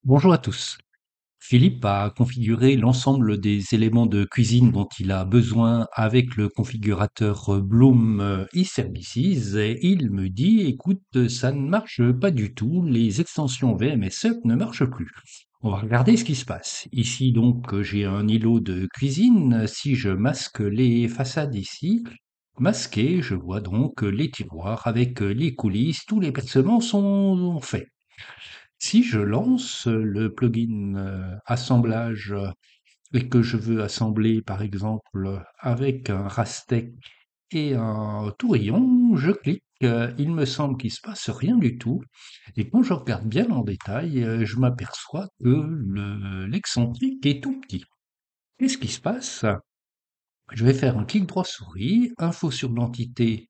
Bonjour à tous. Philippe a configuré l'ensemble des éléments de cuisine dont il a besoin avec le configurateur Bloom eServices et il me dit, écoute, ça ne marche pas du tout, les extensions VMSUP ne marchent plus. On va regarder ce qui se passe. Ici donc j'ai un îlot de cuisine. Si je masque les façades ici, masquées, je vois donc les tiroirs avec les coulisses, tous les percements sont faits. Si je lance le plugin assemblage et que je veux assembler par exemple avec un Rastec et un Tourillon, je clique, il me semble qu'il se passe rien du tout. Et quand je regarde bien en détail, je m'aperçois que l'excentrique est tout petit. Qu'est-ce qui se passe? Je vais faire un clic droit souris, info sur l'entité.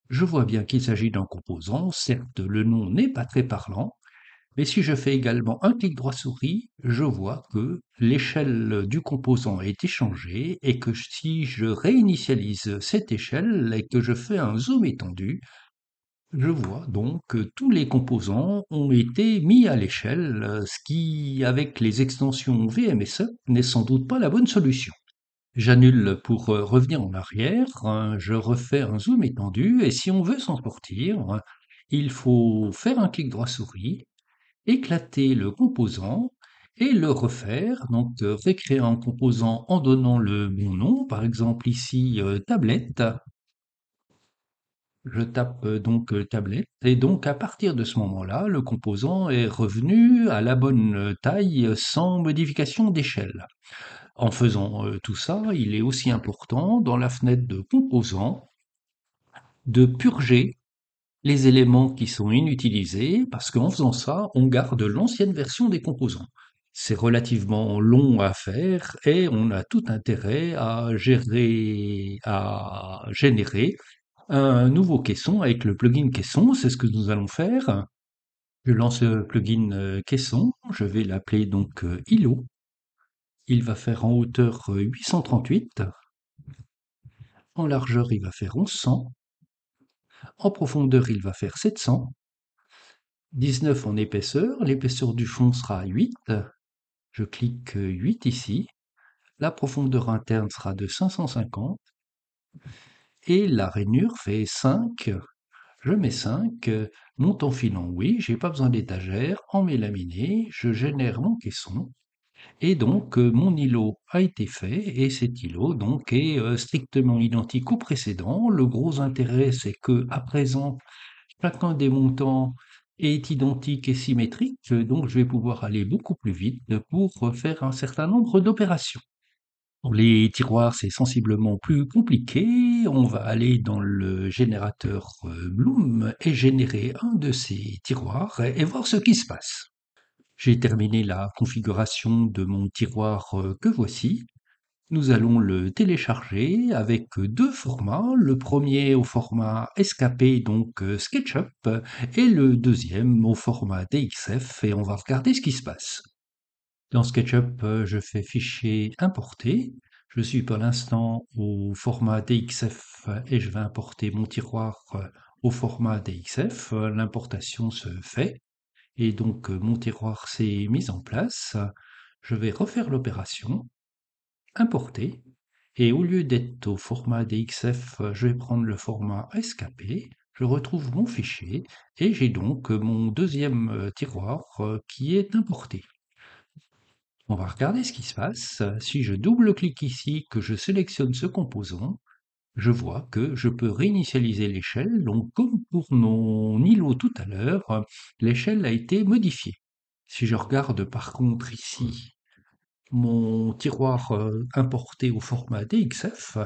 Je vois bien qu'il s'agit d'un composant. Certes, le nom n'est pas très parlant. Mais si je fais également un clic droit souris, je vois que l'échelle du composant a été changée et que si je réinitialise cette échelle et que je fais un zoom étendu, je vois donc que tous les composants ont été mis à l'échelle, ce qui, avec les extensions VMSE, n'est sans doute pas la bonne solution. J'annule pour revenir en arrière, je refais un zoom étendu et si on veut s'en sortir, il faut faire un clic droit souris, éclater le composant et le refaire, donc récréer un composant en donnant le bon nom, par exemple ici tablette. Je tape donc tablette et donc à partir de ce moment-là, le composant est revenu à la bonne taille sans modification d'échelle. En faisant tout ça, il est aussi important dans la fenêtre de composants de purger les éléments qui sont inutilisés, parce qu'en faisant ça, on garde l'ancienne version des composants. C'est relativement long à faire et on a tout intérêt à générer un nouveau caisson avec le plugin caisson. C'est ce que nous allons faire. Je lance le plugin caisson. Je vais l'appeler donc ILO. Il va faire en hauteur 838. En largeur, il va faire 1100. En profondeur, il va faire 700. 19 en épaisseur, l'épaisseur du fond sera 8, je clique 8 ici, la profondeur interne sera de 550 et la rainure fait 5, je mets 5, montant filant oui, j'ai pas besoin d'étagère, en mélaminé, je génère mon caisson et donc mon îlot a été fait et cet îlot donc est strictement identique au précédent. Le gros intérêt c'est que à présent chacun des montants est identique et symétrique, donc je vais pouvoir aller beaucoup plus vite pour faire un certain nombre d'opérations. Pour les tiroirs, c'est sensiblement plus compliqué. On va aller dans le générateur Bloom et générer un de ces tiroirs et voir ce qui se passe. J'ai terminé la configuration de mon tiroir que voici. Nous allons le télécharger avec deux formats. Le premier au format SKP, donc SketchUp, et le deuxième au format DXF, et on va regarder ce qui se passe. Dans SketchUp, je fais fichier importer. Je suis pour l'instant au format DXF et je vais importer mon tiroir au format DXF. L'importation se fait et donc mon tiroir s'est mis en place. Je vais refaire l'opération, importer, et au lieu d'être au format DXF, je vais prendre le format SKP, je retrouve mon fichier et j'ai donc mon deuxième tiroir qui est importé. On va regarder ce qui se passe. Si je double-clique ici, que je sélectionne ce composant, je vois que je peux réinitialiser l'échelle. Donc comme pour mon îlot tout à l'heure, l'échelle a été modifiée. Si je regarde par contre ici mon tiroir importé au format DXF,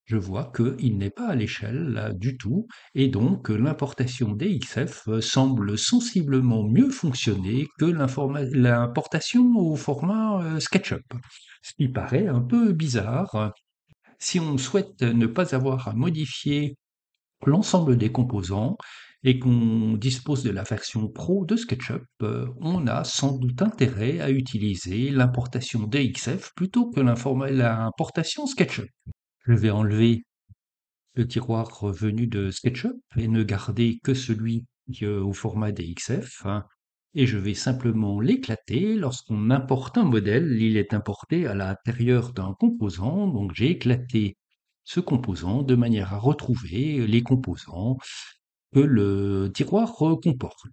je vois qu'il n'est pas à l'échelle du tout, et donc l'importation DXF semble sensiblement mieux fonctionner que l'importation au format SketchUp, ce qui paraît un peu bizarre. Si on souhaite ne pas avoir à modifier l'ensemble des composants et qu'on dispose de la version pro de SketchUp, on a sans doute intérêt à utiliser l'importation DXF plutôt que l'importation SketchUp. Je vais enlever le tiroir venu de SketchUp et ne garder que celui au format DXF, hein. et je vais simplement l'éclater. Lorsqu'on importe un modèle, il est importé à l'intérieur d'un composant, donc j'ai éclaté ce composant de manière à retrouver les composants que le tiroir comporte.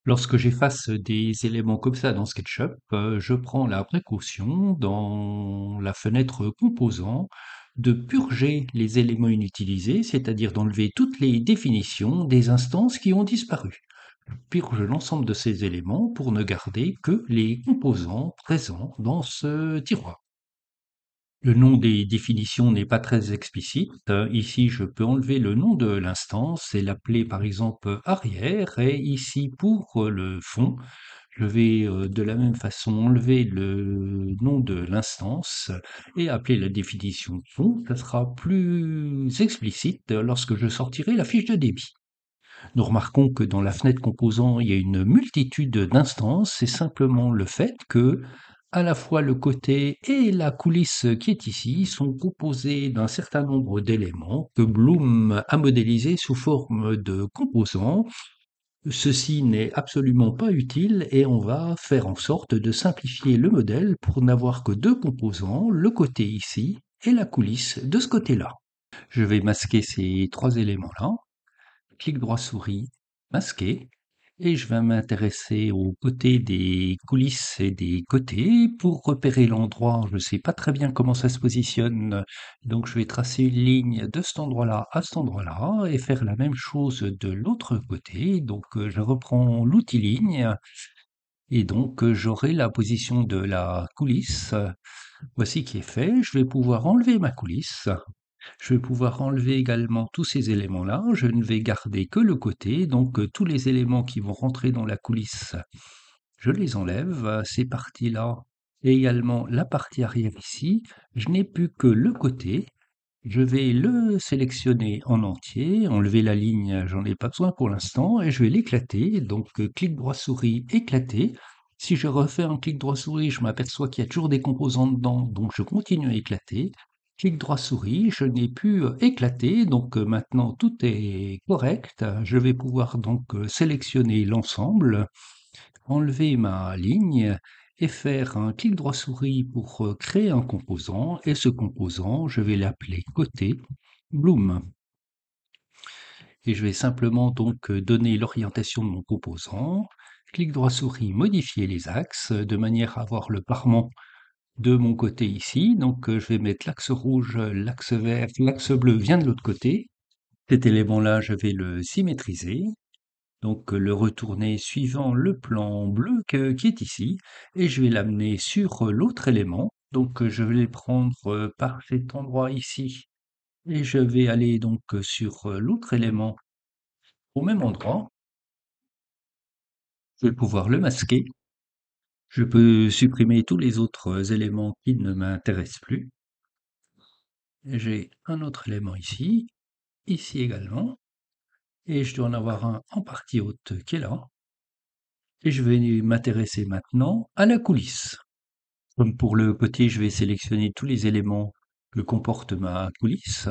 Lorsque j'efface des éléments comme ça dans SketchUp, je prends la précaution dans la fenêtre composants de purger les éléments inutilisés, c'est-à-dire d'enlever toutes les définitions des instances qui ont disparu. Je purge l'ensemble de ces éléments pour ne garder que les composants présents dans ce tiroir. Le nom des définitions n'est pas très explicite. Ici, je peux enlever le nom de l'instance et l'appeler par exemple arrière. Et ici, pour le fond, je vais de la même façon enlever le nom de l'instance et appeler la définition fond. Ça sera plus explicite lorsque je sortirai la fiche de débit. Nous remarquons que dans la fenêtre composant, il y a une multitude d'instances. C'est simplement le fait que à la fois le côté et la coulisse qui est ici sont composés d'un certain nombre d'éléments que Bloom a modélisés sous forme de composants. Ceci n'est absolument pas utile et on va faire en sorte de simplifier le modèle pour n'avoir que deux composants, le côté ici et la coulisse de ce côté-là. Je vais masquer ces trois éléments-là. Clic droit souris, masquer, et je vais m'intéresser aux côtés des coulisses et des côtés pour repérer l'endroit. Je ne sais pas très bien comment ça se positionne, donc je vais tracer une ligne de cet endroit-là à cet endroit-là et faire la même chose de l'autre côté. Donc je reprends l'outil ligne et donc j'aurai la position de la coulisse. Voici qui est fait. Je vais pouvoir enlever ma coulisse. Je vais pouvoir enlever également tous ces éléments-là. Je ne vais garder que le côté, donc tous les éléments qui vont rentrer dans la coulisse, je les enlève. Ces parties-là et également la partie arrière ici, je n'ai plus que le côté. Je vais le sélectionner en entier, enlever la ligne, j'en ai pas besoin pour l'instant, et je vais l'éclater. Donc clic droit souris, éclater. Si je refais un clic droit souris, je m'aperçois qu'il y a toujours des composants dedans, donc je continue à éclater. Clic droit souris, je n'ai plus éclaté, donc maintenant tout est correct. Je vais pouvoir donc sélectionner l'ensemble, enlever ma ligne et faire un clic droit souris pour créer un composant. Et ce composant, je vais l'appeler côté Bloom. Et je vais simplement donc donner l'orientation de mon composant. Clic droit souris, modifier les axes de manière à avoir le parement de mon côté ici. Donc je vais mettre l'axe rouge, l'axe vert, l'axe bleu vient de l'autre côté. Cet élément-là, je vais le symétriser. Donc le retourner suivant le plan bleu qui est ici, et je vais l'amener sur l'autre élément. Donc je vais les prendre par cet endroit ici, et je vais aller donc sur l'autre élément au même endroit. Je vais pouvoir le masquer. Je peux supprimer tous les autres éléments qui ne m'intéressent plus. J'ai un autre élément ici, ici également, et je dois en avoir un en partie haute qui est là. Et je vais m'intéresser maintenant à la coulisse. Comme pour le côté, je vais sélectionner tous les éléments que comporte ma coulisse.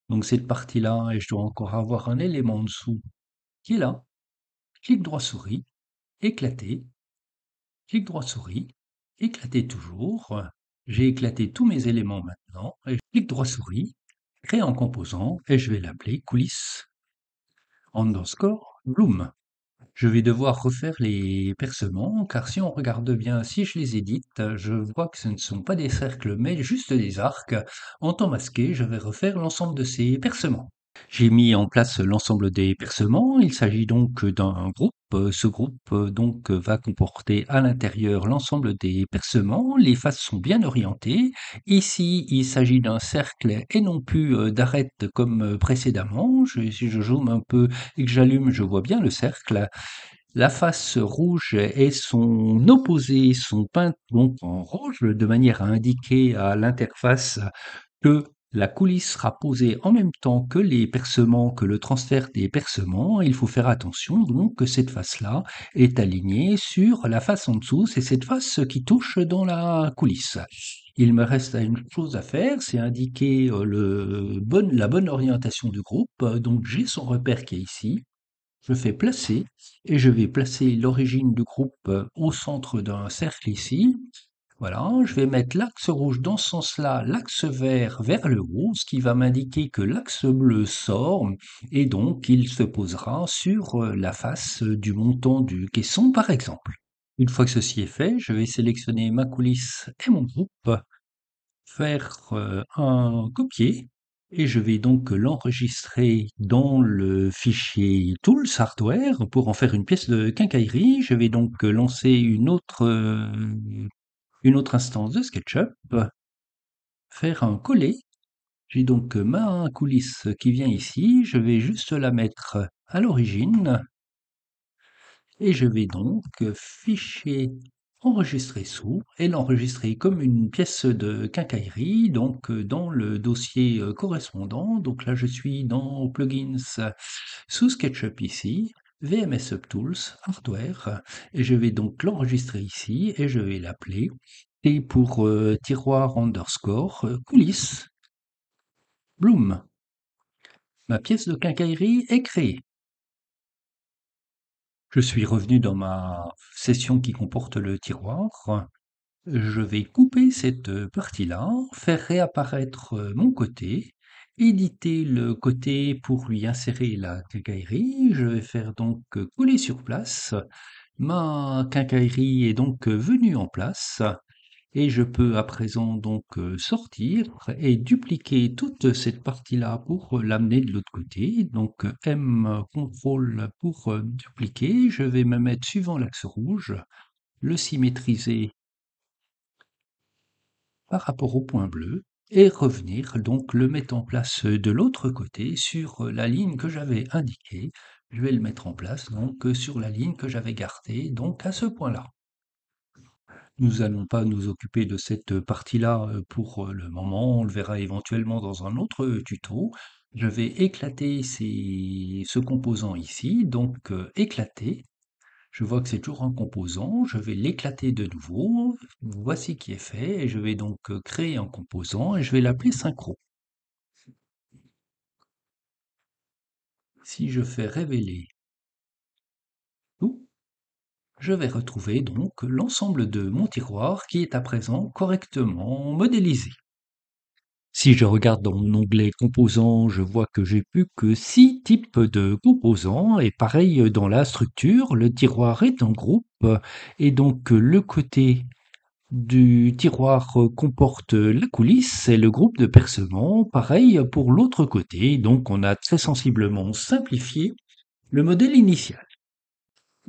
Donc cette partie-là, et je dois encore avoir un élément en dessous qui est là. Clic droit souris, éclater. Clic droit souris, éclater toujours. J'ai éclaté tous mes éléments maintenant. Et je clique droit souris, créer en composant, et je vais l'appeler coulisse underscore bloom. Je vais devoir refaire les percements, car si on regarde bien, si je les édite, je vois que ce ne sont pas des cercles, mais juste des arcs. En temps masqué, je vais refaire l'ensemble de ces percements. J'ai mis en place l'ensemble des percements. Il s'agit donc d'un groupe. Ce groupe donc va comporter à l'intérieur l'ensemble des percements. Les faces sont bien orientées. Ici, il s'agit d'un cercle et non plus d'arête comme précédemment. Si je zoome un peu et que j'allume, je vois bien le cercle. La face rouge et son opposé sont peintes donc en rouge de manière à indiquer à l'interface que la coulisse sera posée en même temps que les percements, que le transfert des percements. Il faut faire attention donc que cette face-là est alignée sur la face en dessous. C'est cette face qui touche dans la coulisse. Il me reste une chose à faire, c'est indiquer la bonne orientation du groupe. Donc j'ai son repère qui est ici. Je fais placer et je vais placer l'origine du groupe au centre d'un cercle ici. Voilà, je vais mettre l'axe rouge dans ce sens-là, l'axe vert vers le haut, ce qui va m'indiquer que l'axe bleu sort et donc il se posera sur la face du montant du caisson par exemple. Une fois que ceci est fait, je vais sélectionner ma coulisse et mon groupe, faire un copier et je vais donc l'enregistrer dans le fichier Tools Hardware pour en faire une pièce de quincaillerie. Je vais donc lancer une autre instance de SketchUp, faire un coller. J'ai donc ma coulisse qui vient ici, je vais juste la mettre à l'origine et je vais donc fichier enregistrer sous et l'enregistrer comme une pièce de quincaillerie, donc dans le dossier correspondant. Donc là, je suis dans Plugins sous SketchUp ici, VMS Subtools, Hardware, et je vais donc l'enregistrer ici et je vais l'appeler et pour tiroir underscore coulisses Bloom. Ma pièce de quincaillerie est créée. Je suis revenu dans ma session qui comporte le tiroir. Je vais couper cette partie-là, faire réapparaître mon côté, éditer le côté pour lui insérer la quincaillerie. Je vais faire donc coller sur place. Ma quincaillerie est donc venue en place. Et je peux à présent donc sortir et dupliquer toute cette partie-là pour l'amener de l'autre côté. Donc M contrôle pour dupliquer. Je vais me mettre suivant l'axe rouge, le symétriser par rapport au point bleu et revenir donc le mettre en place de l'autre côté sur la ligne que j'avais indiquée. Je vais le mettre en place donc sur la ligne que j'avais gardée donc à ce point-là. Nous allons pas nous occuper de cette partie-là pour le moment, on le verra éventuellement dans un autre tuto. Je vais éclater ce composant ici, donc éclater. Je vois que c'est toujours un composant, je vais l'éclater de nouveau. Voici qui est fait, et je vais donc créer un composant et je vais l'appeler synchro. Si je fais révéler tout, je vais retrouver donc l'ensemble de mon tiroir qui est à présent correctement modélisé. Si je regarde dans mon onglet composants, je vois que j'ai plus que 6 types de composants et pareil dans la structure, le tiroir est en groupe et donc le côté du tiroir comporte la coulisse et le groupe de percement, pareil pour l'autre côté, donc on a très sensiblement simplifié le modèle initial.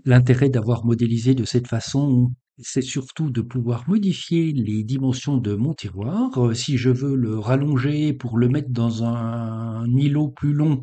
L'intérêt d'avoir modélisé de cette façon, c'est surtout de pouvoir modifier les dimensions de mon tiroir. Si je veux le rallonger pour le mettre dans un îlot plus long,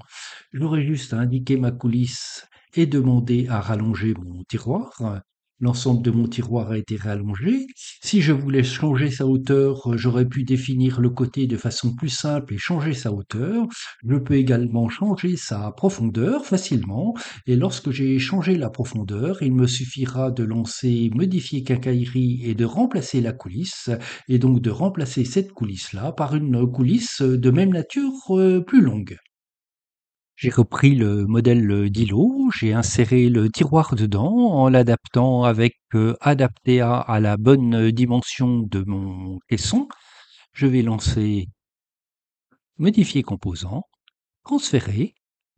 j'aurais juste à indiquer ma coulisse et demander à rallonger mon tiroir. L'ensemble de mon tiroir a été rallongé. Si je voulais changer sa hauteur, j'aurais pu définir le côté de façon plus simple et changer sa hauteur. Je peux également changer sa profondeur facilement. Et lorsque j'ai changé la profondeur, il me suffira de lancer modifier quincaillerie et de remplacer la coulisse, et donc de remplacer cette coulisse-là par une coulisse de même nature plus longue. J'ai repris le modèle d'îlot, j'ai inséré le tiroir dedans en l'adaptant avec adapté à la bonne dimension de mon caisson. Je vais lancer modifier composant, transférer.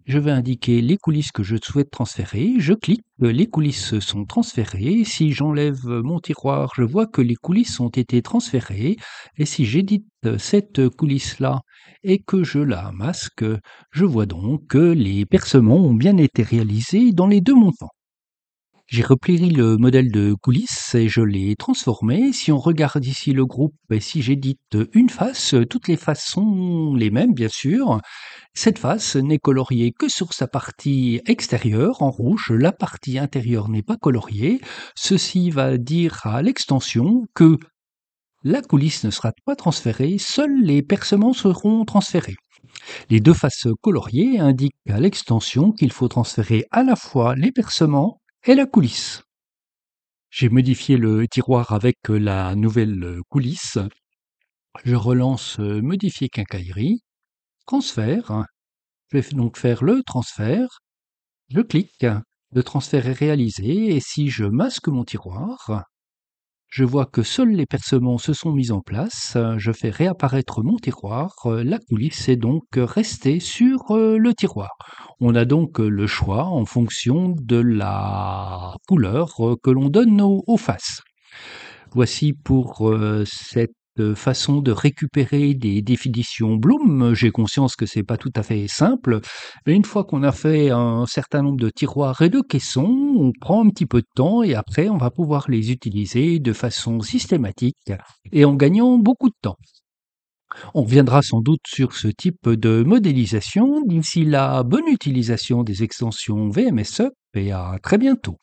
Je vais indiquer les coulisses que je souhaite transférer. Je clique, les coulisses sont transférées. Si j'enlève mon tiroir, je vois que les coulisses ont été transférées. Et si j'édite cette coulisse-là et que je la masque, je vois donc que les percements ont bien été réalisés dans les deux montants. J'ai replié le modèle de coulisse et je l'ai transformé. Si on regarde ici le groupe, et si j'édite une face, toutes les faces sont les mêmes, bien sûr. Cette face n'est coloriée que sur sa partie extérieure en rouge, la partie intérieure n'est pas coloriée. Ceci va dire à l'extension que la coulisse ne sera pas transférée, seuls les percements seront transférés. Les deux faces coloriées indiquent à l'extension qu'il faut transférer à la fois les percements et la coulisse. J'ai modifié le tiroir avec la nouvelle coulisse. Je relance modifier quincaillerie, transfert. Je vais donc faire le transfert. Je clique, le transfert est réalisé et si je masque mon tiroir, je vois que seuls les percements se sont mis en place. Je fais réapparaître mon tiroir. La coulisse est donc restée sur le tiroir. On a donc le choix en fonction de la couleur que l'on donne aux faces. Voici pour cette façon de récupérer des définitions Bloom. J'ai conscience que c'est pas tout à fait simple, mais une fois qu'on a fait un certain nombre de tiroirs et de caissons, on prend un petit peu de temps et après on va pouvoir les utiliser de façon systématique et en gagnant beaucoup de temps. On reviendra sans doute sur ce type de modélisation. D'ici là, bonne utilisation des extensions VMSUP et à très bientôt.